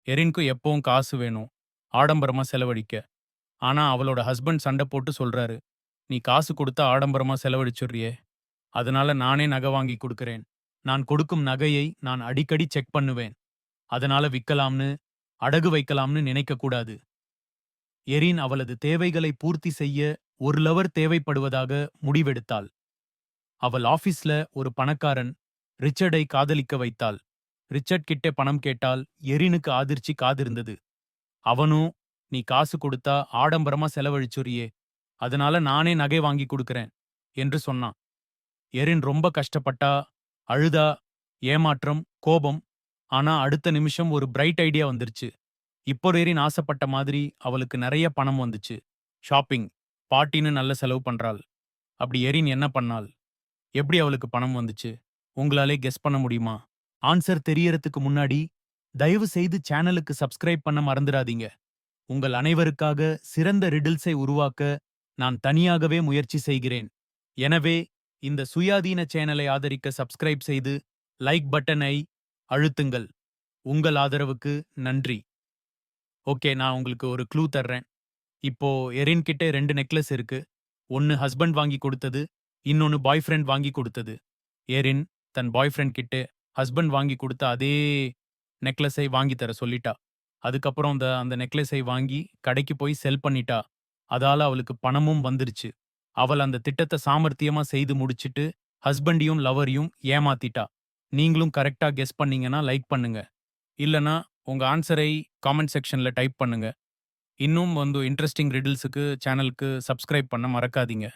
எரின்க்கு எப்பவும் காசு வேணும். ஆடம்பரமா செலவழிக்க. ஆனா அவளோட ஹஸ்பண்ட் சண்டை போட்டு சொல்றாரு. "நீ காசு குடுத்தா ஆடம்பரமா செலவழிச்சுடுறியே. அதனால நானே நகை வாங்கி குடுக்கிறேன். நான் கொடுக்கும் நகையை நான் அடிக்கடி செக் பண்ணுவேன். அதனால விக்கலாம்னு, அடகு வைக்கலாம்னு நினைக்கக் கூடாது." எரின் அவளது தேவைகளை பூர்த்தி செய்ய ஒரு லவர் தேவைப்படுவதாக முடிவெடுத்தாள். அவள் ஆபீஸ்ல ஒரு பணக்காரன் ரிச்சர்டை காதலிக்க வைத்தாள். ரிச்சர்ட் கிட்ட பணம் கேட்டால் எரினுக்கு அதிர்ச்சி காதிருந்தது. அவனும், "நீ காசு கொடுத்தா ஆடம்பரமா செலவழிச்சுறியே. அதனால நானே நகை வாங்கி குடுக்கிறேன்" என்று சொன்னான். எரின் ரொம்ப கஷ்டப்பட்டா, அழுதா, ஏமாற்றம், கோபம். ஆனா அடுத்த நிமிஷம் ஒரு பிரைட் ஐடியா வந்துருச்சு. இப்போ எரின் ஆசைப்பட்ட மாதிரி அவளுக்கு நெறைய பணம் வந்துச்சு. ஷாப்பிங், பார்ட்டின்னு நல்ல செலவு பண்றாள். அப்படி எரின் என்ன பண்ணாள்? எப்படி அவளுக்கு பணம் வந்துச்சு? உங்களாலே கெஸ் பண்ண முடியுமா? ஆன்சர் தெரியறதுக்கு முன்னாடி, தயவு செய்து சேனலுக்கு சப்ஸ்கிரைப் பண்ண மறந்துடாதீங்க. உங்கள் அனைவருக்காக சிறந்த ரிடில்ஸை உருவாக்க நான் தனியாகவே முயற்சி செய்கிறேன். எனவே, இந்த சுயாதீன சேனலை ஆதரிக்க சப்ஸ்கிரைப் செய்து, லைக் பட்டனை அழுத்துங்கள். உங்கள் ஆதரவுக்கு நன்றி. ஓகே, நான் உங்களுக்கு ஒரு க்ளூ தர்றேன். இப்போ எரின் கிட்ட 2 நெக்லஸ் இருக்கு. ஒன்னு ஹஸ்பண்ட் வாங்கி கொடுத்தது, இன்னொன்னு பாய் ஃப்ரெண்ட் வாங்கி கொடுத்தது. எரின் தன் பாய் ஃப்ரெண்ட் கிட்ட ஹஸ்பண்ட் வாங்கி கொடுத்த அதே நெக்லஸை வாங்கி தர சொல்லிட்டா. அதுக்கப்புறம் அந்த நெக்லஸை வாங்கி கடைக்கு போய் செல் பண்ணிட்டா. அதால அவளுக்கு பணமும் வந்துருச்சு. அவள் அந்த திட்டத்த சாமர்த்தியமா செய்து முடிச்சிட்டு, ஹஸ்பண்டையும் லவ்வரையும் ஏமாத்திட்டா. நீங்களும் கரெக்ட்டா கெஸ் பண்ணீங்கன்னா லைக் பண்ணுங்க. இல்லன்னா உங்க ஆன்ஸரை காமெண்ட் செக்ஷன்ல டைப் பண்ணுங்க. இன்னும் இன்ட்ரஸ்டிங் ரிடில்ஸுக்கு சேனலுக்கு சப்ஸ்கிரைப் பண்ண மறக்காதீங்க.